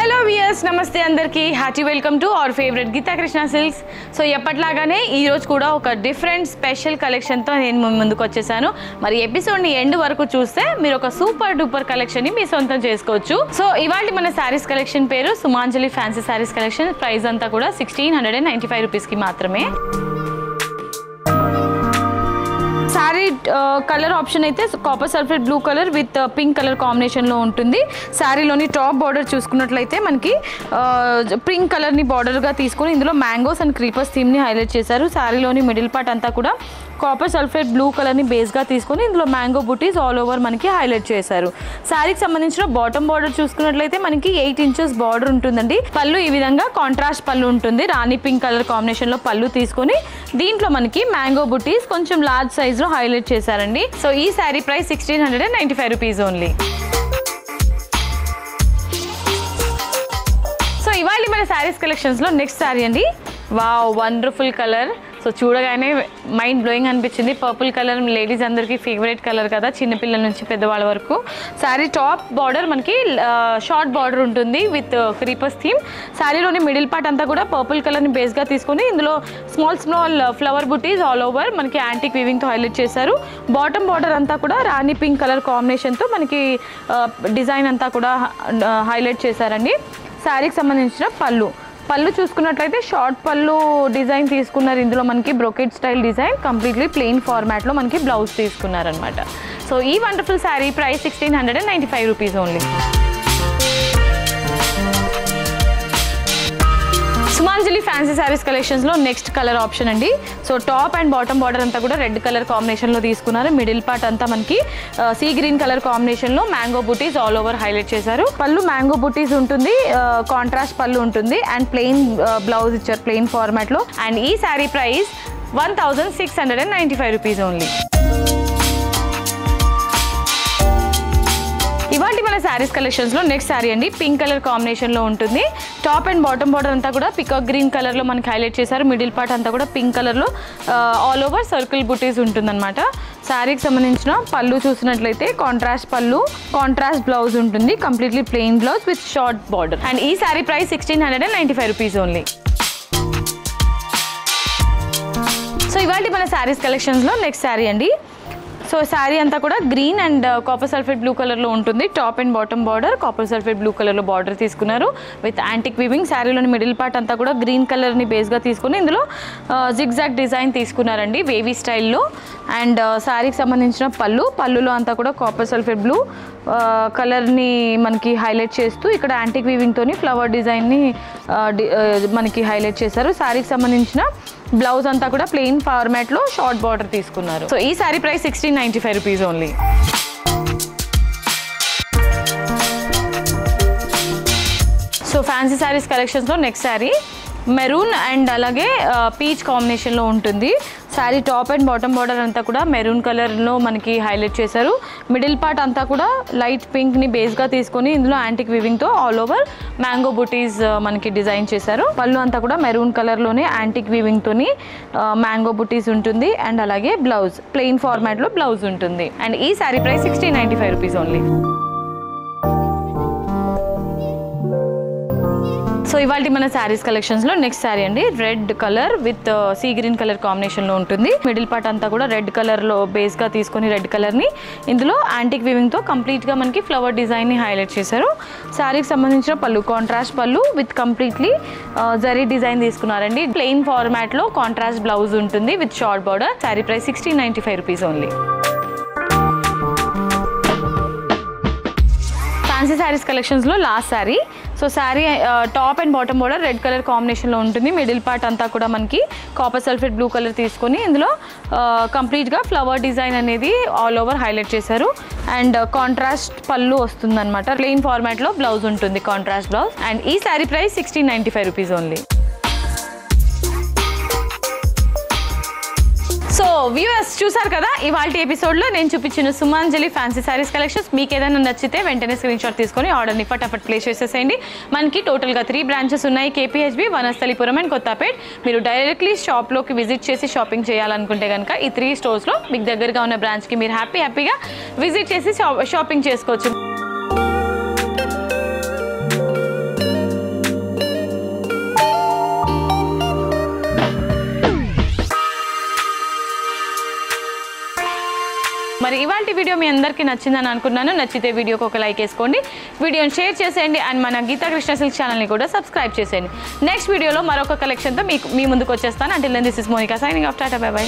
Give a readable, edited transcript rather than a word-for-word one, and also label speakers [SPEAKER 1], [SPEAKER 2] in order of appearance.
[SPEAKER 1] Hello viewers, నమస్తే అందరికీ. Hearty welcome to our favourite Geetha Krishna Silks. So ఎప్పట్లాగానే ఈరోజు కూడా ఒక డిఫరెంట్ స్పెషల్ కలెక్షన్తో నేను ముందుకు వచ్చేసాను. మరి ఎపిసోడ్ని ఎండ్ వరకు చూస్తే మీరు ఒక సూపర్ డూపర్ కలెక్షన్ని మీ సొంతం చేసుకోవచ్చు. సో ఇవాళ మన శారీస్ కలెక్షన్ పేరు సుమాంజలి ఫ్యాన్సీ శారీస్ కలెక్షన్. ప్రైస్ అంతా కూడా 1695 రూపీస్కి మాత్రమే. శారీ కలర్ ఆప్షన్ అయితే copper sulphate blue colour with pink colour కాంబినేషన్లో ఉంటుంది. శారీలోని టాప్ బార్డర్ చూసుకున్నట్లయితే మనకి పింక్ కలర్ని బార్డర్గా తీసుకొని ఇందులో మ్యాంగోస్ అండ్ క్రీపర్స్ థీమ్ని హైలైట్ చేశారు. శారీలోని మిడిల్ పార్ట్ అంతా కూడా కాపర్ సల్ఫేట్ బ్లూ కలర్ని బేస్గా తీసుకొని ఇందులో మ్యాంగో బుటీస్ ఆల్ ఓవర్ మనకి హైలైట్ చేశారు. శారీకి సంబంధించిన బాటమ్ బార్డర్ చూసుకున్నట్లయితే మనకి 8 ఇంచెస్ బార్డర్ ఉంటుందండి. పళ్ళు ఈ విధంగా కాంట్రాస్ట్ పళ్ళు ఉంటుంది. రాణి పింక్ కలర్ కాంబినేషన్లో పళ్ళు తీసుకొని దీంట్లో మనకి మ్యాంగో బుటీస్ కొంచెం లార్జ్ సైజ్లో హైలైట్ చేశారండి. సో ఈ sari price 1695 rupees only. So ఇవాళ మన శారీస్ కలెక్షన్స్లో నెక్స్ట్ శారీ అండి. Wow, wonderful colour. సో చూడగానే మైండ్ బ్లోయింగ్ అనిపించింది. పర్పుల్ కలర్ లేడీస్ అందరికీ ఫేవరెట్ కలర్ కదా, చిన్నపిల్లల నుంచి పెద్దవాళ్ళ వరకు. శారీ టాప్ బార్డర్ మనకి షార్ట్ బార్డర్ ఉంటుంది విత్ క్రీపర్స్ థీమ్. శారీలోని మిడిల్ పార్ట్ అంతా కూడా పర్పుల్ కలర్ని బేస్గా తీసుకొని ఇందులో స్మాల్ ఫ్లవర్ బుటీస్ ఆల్ ఓవర్ మనకి యాంటిక్ వీవింగ్తో హైలైట్ చేశారు. బాటమ్ బార్డర్ అంతా కూడా రాణి పింక్ కలర్ కాంబినేషన్తో మనకి డిజైన్ అంతా కూడా హైలైట్ చేశారండి. శారీకి సంబంధించిన పళ్ళు చూసుకున్నట్లయితే షార్ట్ పళ్ళు డిజైన్ తీసుకున్నారు. ఇందులో మనకి brocade style design completely plain ఫార్మాట్లో మనకి బ్లౌజ్ తీసుకున్నారనమాట. సో ఈ wonderful sari price 1695 rupees only. Sumangali fancy saris కలెక్షన్స్లో నెక్స్ట్ కలర్ ఆప్షన్ అండి. So top and bottom border అంతా కూడా రెడ్ కలర్ కాంబినేషన్లో తీసుకున్నారు. మిడిల్ పార్ట్ అంతా మనకి సీ గ్రీన్ కలర్ కాంబినేషన్లో మ్యాంగో బుటీస్ ఆల్ ఓవర్ హైలైట్ చేశారు. పళ్ళు మ్యాంగో బుటీస్ ఉంటుంది, కాంట్రాస్ట్ పళ్ళు ఉంటుంది అండ్ ప్లెయిన్ బ్లౌజ్ ఇచ్చారు ప్లెయిన్ ఫార్మాట్లో. అండ్ ఈ శారీ ప్రైస్ 1695 రూపీస్ ఓన్లీ. ఇవాళ మన శారీస్ కలెక్షన్స్లో నెక్స్ట్ శారీ అండి. పింక్ కలర్ కాంబినేషన్లో ఉంటుంది. టాప్ అండ్ బాటమ్ బార్డర్ అంతా కూడా పికాక్ గ్రీన్ కలర్లో మనకి హైలైట్ చేశారు. మిడిల్ పార్ట్ అంతా కూడా పింక్ కలర్లో ఆల్ ఓవర్ సర్కిల్ బుటీస్ ఉంటుందన్నమాట. శారీకి సంబంధించిన పళ్ళు చూసినట్లయితే కాంట్రాస్ట్ పళ్ళు, కాంట్రాస్ట్ బ్లౌజ్ ఉంటుంది, completely plain blouse with short border. And ఈ sari price 1695 rupees only. So ఇవాళ మన శారీస్ కలెక్షన్స్లో నెక్స్ట్ శారీ అండి. సో శారీ అంతా కూడా green and copper sulphate blue కలర్లో ఉంటుంది. Top and bottom border copper sulphate blue కలర్లో బార్డర్ తీసుకున్నారు విత్ యాంటిక్ వీవింగ్. శారీలోని మిడిల్ పార్ట్ అంతా కూడా గ్రీన్ కలర్ని బేస్గా తీసుకుని ఇందులో జిగ్జాగ్ డిజైన్ తీసుకున్నారండి వేవీ స్టైల్లో. అండ్ శారీకి సంబంధించిన పళ్ళులో అంతా కూడా కాపర్ సల్ఫేట్ బ్లూ కలర్ని మనకి హైలైట్ చేస్తూ ఇక్కడ యాంటిక్ వీవింగ్తోని ఫ్లవర్ డిజైన్ని మనకి హైలైట్ చేశారు. శారీకి సంబంధించిన బ్లౌజ్ అంతా కూడా ప్లెయిన్ ఫార్మాట్లో షార్ట్ బార్డర్ తీసుకున్నారు. సో ఈ sari price 1695 rupees only. So fancy saris కలెక్షన్స్లో నెక్స్ట్ శారీ మెరూన్ అండ్ అలాగే పీచ్ కాంబినేషన్లో ఉంటుంది. Sari top and bottom border అంతా కూడా మెరూన్ కలర్లో మనకి హైలైట్ చేశారు. మిడిల్ పార్ట్ అంతా కూడా లైట్ పింక్ని బేస్గా తీసుకొని ఇందులో యాంటిక్ వీవింగ్తో ఆల్ ఓవర్ మ్యాంగో బుటీస్ మనకి డిజైన్ చేశారు. పళ్ళు అంతా కూడా మెరూన్ కలర్లోనే యాంటిక్ వీవింగ్తోని మ్యాంగో బుటీస్ ఉంటుంది అండ్ అలాగే బ్లౌజ్ ప్లెయిన్ ఫార్మాట్లో బ్లౌజ్ ఉంటుంది. అండ్ ఈ sari price 1695 rupees only. So ఇవాళ మన శారీస్ కలెక్షన్స్లో నెక్స్ట్ శారీ అండి. Red colour with sea green colour కాంబినేషన్లో ఉంటుంది. మిడిల్ పార్ట్ అంతా కూడా రెడ్ కలర్లో బేస్గా తీసుకొని రెడ్ కలర్ని ఇందులో యాంటిక్ వీవింగ్తో కంప్లీట్గా మనకి ఫ్లవర్ డిజైన్ని హైలైట్ చేశారు. శారీకి సంబంధించిన పళ్ళు కాంట్రాస్ట్ పళ్ళు విత్ కంప్లీట్లీ జరీ డిజైన్ తీసుకున్నారండి. ప్లెయిన్ ఫార్మాట్లో కాంట్రాస్ట్ బ్లౌజ్ ఉంటుంది with short border. Sari price 1695 rupees only. Fancy saris కలెక్షన్స్లో last sari. So sari top and bottom border red colour కాంబినేషన్లో ఉంటుంది. మిడిల్ పార్ట్ అంతా కూడా మనకి కాపర్ సల్ఫేట్ బ్లూ కలర్ తీసుకొని ఇందులో కంప్లీట్గా ఫ్లవర్ డిజైన్ అనేది ఆల్ ఓవర్ హైలైట్ చేశారు. అండ్ కాంట్రాస్ట్ పళ్ళు వస్తుందన్నమాట. ప్లెయిన్ ఫార్మాట్లో బ్లౌజ్ ఉంటుంది, కాంట్రాస్ట్ బ్లౌజ్. అండ్ ఈ sari price 1695 rupees only. So viewers చూసారు కదా ఇవాల్టి ఎపిసోడ్లో నేను చూపించిన సుమాంజలి ఫ్యాన్సీ శారీస్ కలెక్షన్స్. మీకు ఏదైనా నచ్చితే వెంటనే స్క్రీన్ షాట్ తీసుకొని ఆర్డర్ని ఫటాఫట్ ప్లేస్ చేసేసేయండి. మనకి టోటల్గా 3 బ్రాంచెస్ ఉన్నాయి. KPHB, Vanasthalipuram and Kothapet. మీరు డైరెక్ట్లీ షాప్లోకి విజిట్ చేసి షాపింగ్ చేయాలనుకుంటే కనుక ఈ 3 స్టోర్స్లో మీకు దగ్గరగా ఉన్న బ్రాంచ్కి మీరు హ్యాపీగా విజిట్ చేసి షాపింగ్ చేసుకోవచ్చు. వీడియో మీ అందరికీ నచ్చిందని అనుకున్నాను. నచ్చితే వీడియోకి ఒక లైక్ వేసుకోండి, వీడియోని షేర్ చేసేయండి అండ్ మన గీతా కృష్ణ సిల్క్ ఛానల్ని కూడా సబ్స్క్రైబ్ చేసేయండి. నెక్స్ట్ వీడియోలో మరొక కలెక్షన్తో మీ ముందుకు వచ్చేస్తాను. Until then this is Monica signing off. Tata, bye by.